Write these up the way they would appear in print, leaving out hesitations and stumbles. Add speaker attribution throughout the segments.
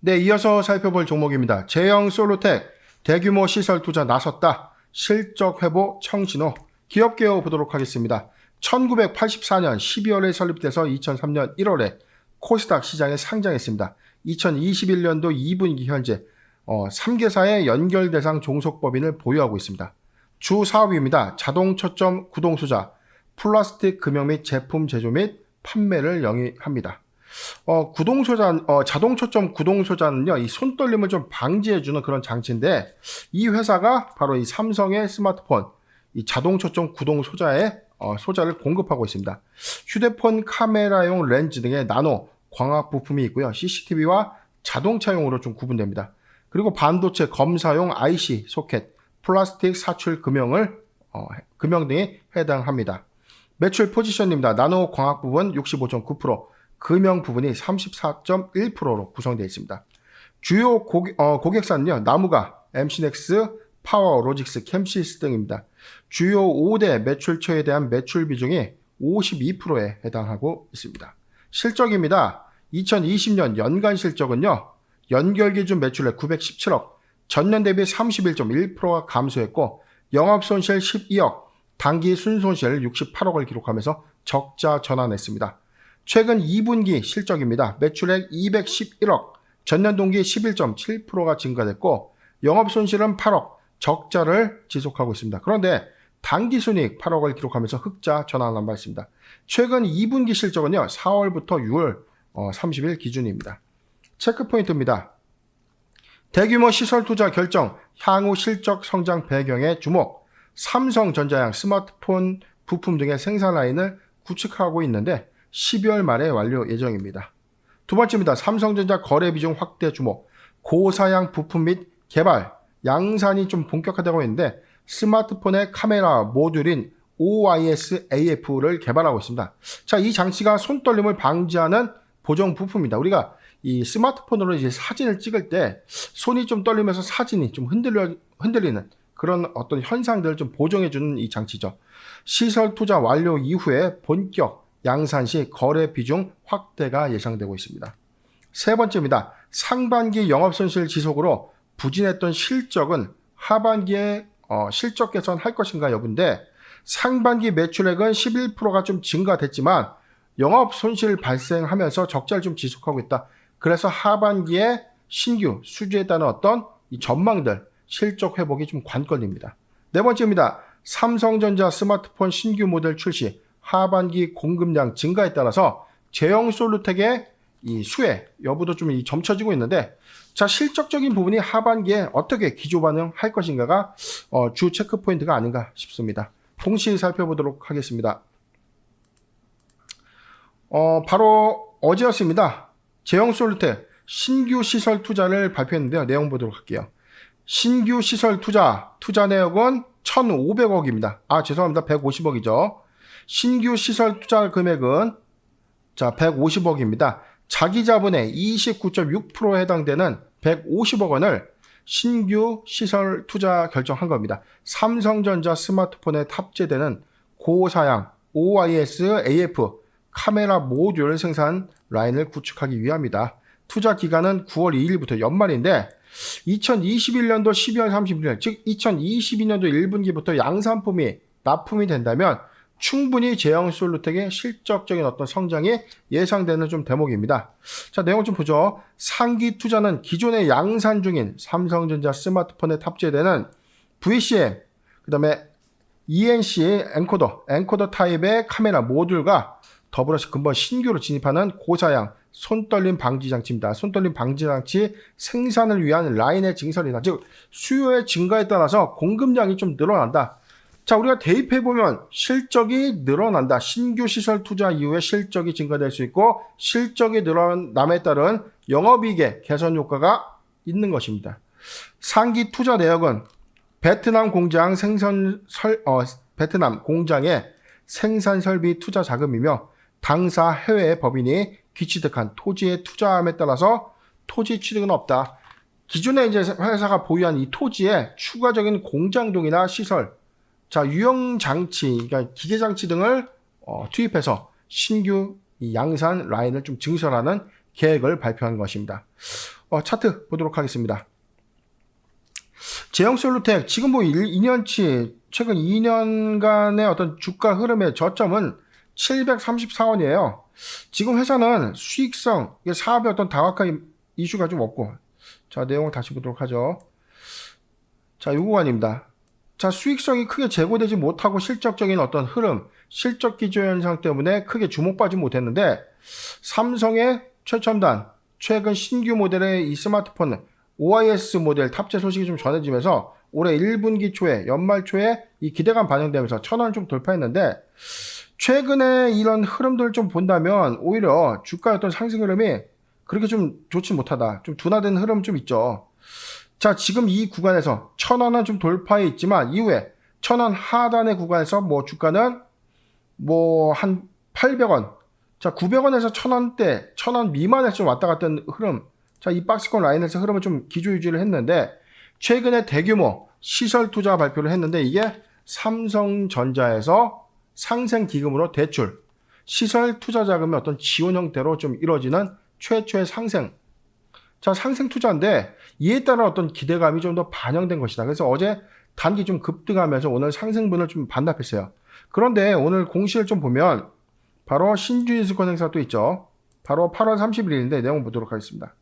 Speaker 1: 네, 이어서 살펴볼 종목입니다. 제형 솔루텍 대규모 시설 투자 나섰다. 실적 회복 청신호. 기업 개요 보도록 하겠습니다. 1984년 12월에 설립돼서 2003년 1월에 코스닥 시장에 상장했습니다. 2021년도 2분기 현재 3개사의 연결 대상 종속법인을 보유하고 있습니다. 주 사업입니다. 자동 초점 구동소자, 플라스틱 금형 및 제품 제조 및 판매를 영위합니다. 자동 초점 구동소자는요, 이 손떨림을 좀 방지해주는 그런 장치인데, 이 회사가 바로 이 삼성의 스마트폰, 이 자동 초점 구동소자의 소자를 공급하고 있습니다. 휴대폰 카메라용 렌즈 등의 나노 광학 부품이 있고요. CCTV와 자동차용으로 좀 구분됩니다. 그리고 반도체 검사용 IC 소켓, 플라스틱 사출 금형 등에 해당합니다. 매출 포지션입니다. 나노 광학 부분 65.9%, 금형 부분이 34.1%로 구성되어 있습니다. 주요 고객사는요, 나무가, MC넥스, 파워로직스, 캠시스 등입니다. 주요 5대 매출처에 대한 매출 비중이 52%에 해당하고 있습니다. 실적입니다. 2020년 연간 실적은요, 연결 기준 매출액 917억, 전년 대비 31.1%가 감소했고, 영업손실 12억, 당기 순손실 68억을 기록하면서 적자 전환했습니다. 최근 2분기 실적입니다. 매출액 211억, 전년 동기 11.7%가 증가됐고, 영업손실은 8억, 적자를 지속하고 있습니다. 그런데 당기순이익 8억을 기록하면서 흑자 전환한 바 있습니다. 최근 2분기 실적은요, 4월부터 6월 30일 기준입니다. 체크포인트입니다. 대규모 시설 투자 결정, 향후 실적 성장 배경에 주목. 삼성전자양 스마트폰 부품 등의 생산 라인을 구축하고 있는데 12월 말에 완료 예정입니다. 두 번째입니다. 삼성전자 거래 비중 확대 주목. 고사양 부품 및 개발, 양산이 좀 본격화되고 있는데 스마트폰의 카메라 모듈인 OIS-AF를 개발하고 있습니다. 자, 이 장치가 손떨림을 방지하는 보정 부품입니다. 우리가 이 스마트폰으로 이제 사진을 찍을 때 손이 좀 떨리면서 사진이 좀 흔들리는 그런 어떤 현상들을 좀 보정해주는 이 장치죠. 시설 투자 완료 이후에 본격 양산 시 거래 비중 확대가 예상되고 있습니다. 세 번째입니다. 상반기 영업손실 지속으로 부진했던 실적은 하반기에 실적 개선할 것인가 여부인데, 상반기 매출액은 11%가 좀 증가됐지만 영업손실 발생하면서 적자를 좀 지속하고 있다. 그래서 하반기에 신규 수주에 따른 어떤 이 전망들, 실적 회복이 좀 관건입니다. 네 번째입니다. 삼성전자 스마트폰 신규 모델 출시, 하반기 공급량 증가에 따라서 제형 솔루텍의 이 수혜 여부도 좀 점쳐지고 있는데, 자, 실적적인 부분이 하반기에 어떻게 기조 반응할 것인가가 주 체크 포인트가 아닌가 싶습니다. 동시에 살펴보도록 하겠습니다. 바로 어제였습니다. 제형 솔루텍 신규 시설 투자를 발표했는데요. 내용 보도록 할게요. 신규 시설 투자 내역은 1,500억입니다. 죄송합니다. 150억이죠. 신규 시설 투자 금액은 150억입니다. 자기 자본의 29.6%에 해당되는 150억 원을 신규 시설 투자 결정한 겁니다. 삼성전자 스마트폰에 탑재되는 고사양 OIS-AF 카메라 모듈 생산 라인을 구축하기 위함이다. 투자 기간은 9월 2일부터 연말인데 2021년도 12월 31일, 즉 2022년도 1분기부터 양산품이 납품이 된다면 충분히 제형 솔루텍의 실적적인 어떤 성장이 예상되는 좀 대목입니다. 자, 내용 좀 보죠. 상기 투자는 기존의 양산 중인 삼성전자 스마트폰에 탑재되는 VCM, 그 다음에 ENC 엔코더 타입의 카메라 모듈과 더불어서 근본 신규로 진입하는 고사양 손떨림 방지 장치입니다. 손떨림 방지 장치 생산을 위한 라인의 증설이다. 즉 수요의 증가에 따라서 공급량이 좀 늘어난다. 자, 우리가 대입해보면 실적이 늘어난다. 신규 시설 투자 이후에 실적이 증가될 수 있고 실적이 늘어남에 따른 영업이익의 개선 효과가 있는 것입니다. 상기 투자 내역은 베트남 공장의 생산 설비 투자 자금이며 당사 해외 법인이 귀취득한 토지의 투자함에 따라서 토지 취득은 없다. 기존에 이제 회사가 보유한 이 토지에 추가적인 공장동이나 시설, 자, 유형 장치, 그러니까 기계 장치 등을 투입해서 신규 이 양산 라인을 좀 증설하는 계획을 발표한 것입니다. 차트 보도록 하겠습니다. 제형솔루텍 지금 뭐 2년치 최근 2년간의 어떤 주가 흐름의 저점은 734원이에요. 지금 회사는 수익성, 사업의 어떤 다각한 이슈가 좀 없고, 자, 내용을 다시 보도록 하죠. 자, 요 구간입니다. 자, 수익성이 크게 제고되지 못하고 실적적인 어떤 흐름, 실적 기조 현상 때문에 크게 주목받지 못했는데, 삼성의 최첨단, 최근 신규 모델의 이 스마트폰 OIS 모델 탑재 소식이 좀 전해지면서 올해 1분기 초에, 연말 초에 이 기대감 반영되면서 1,000원 좀 돌파했는데, 최근에 이런 흐름들을 좀 본다면 오히려 주가의 어떤 상승 흐름이 그렇게 좀 좋지 못하다. 좀 둔화된 흐름 좀 있죠. 자, 지금 이 구간에서 1,000원은 좀 돌파해 있지만 이후에 1,000원 하단의 구간에서 뭐 주가는 뭐 한 800원, 자 900원에서 1,000원대, 1,000원 미만에서 좀 왔다 갔다 하는 흐름, 자 이 박스권 라인에서 흐름을 좀 기조 유지를 했는데 최근에 대규모 시설 투자 발표를 했는데 이게 삼성전자에서 상생기금으로 대출, 시설 투자 자금의 어떤 지원 형태로 좀 이루어지는 최초의 상생. 자, 상생 투자인데 이에 따른 어떤 기대감이 좀 더 반영된 것이다. 그래서 어제 단기 좀 급등하면서 오늘 상승분을 좀 반납했어요. 그런데 오늘 공시를 좀 보면 바로 신주인수권 행사 또 있죠. 바로 8월 31일인데 내용 보도록 하겠습니다.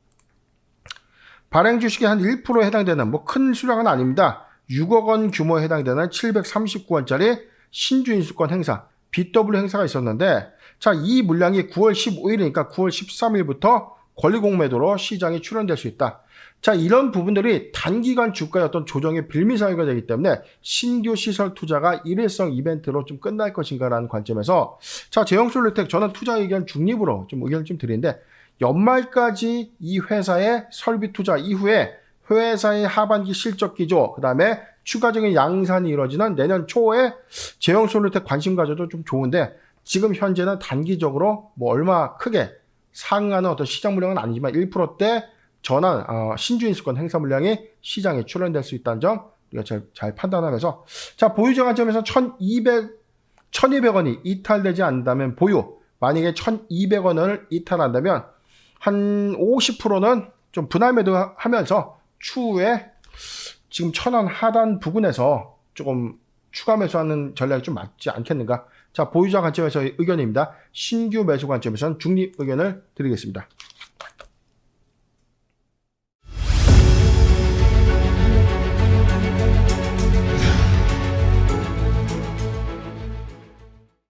Speaker 1: 발행 주식의 한 1%에 해당되는 뭐 큰 수량은 아닙니다. 6억 원 규모에 해당되는 739원짜리 신주인수권 행사, BW 행사가 있었는데, 자, 이 물량이 9월 15일이니까 9월 13일부터 권리공매도로 시장에 출현될 수 있다. 자, 이런 부분들이 단기간 주가의 어떤 조정의 빌미사유가 되기 때문에 신규 시설 투자가 일회성 이벤트로 좀 끝날 것인가라는 관점에서, 자, 제형솔루텍 저는 투자 의견 중립으로 좀 의견을 좀 드리는데, 연말까지 이 회사의 설비 투자 이후에 회사의 하반기 실적 기조, 그 다음에 추가적인 양산이 이루어지는 내년 초에 제형솔루텍 관심 가져도 좀 좋은데 지금 현재는 단기적으로 뭐 얼마 크게 상하는 어떤 시장 물량은 아니지만 1%대 전환 신주인수권 행사 물량이 시장에 출현될 수 있다는 점 우리가 잘 판단하면서, 자, 보유자 관점에서 1,200원이 이탈되지 않는다면 보유, 만약에 1,200원을 이탈한다면 한 50%는 좀 분할 매도하면서 추후에 지금 1,000원 하단 부근에서 조금 추가 매수하는 전략이 좀 맞지 않겠는가. 자, 보유자 관점에서의 의견입니다. 신규 매수 관점에서는 중립 의견을 드리겠습니다.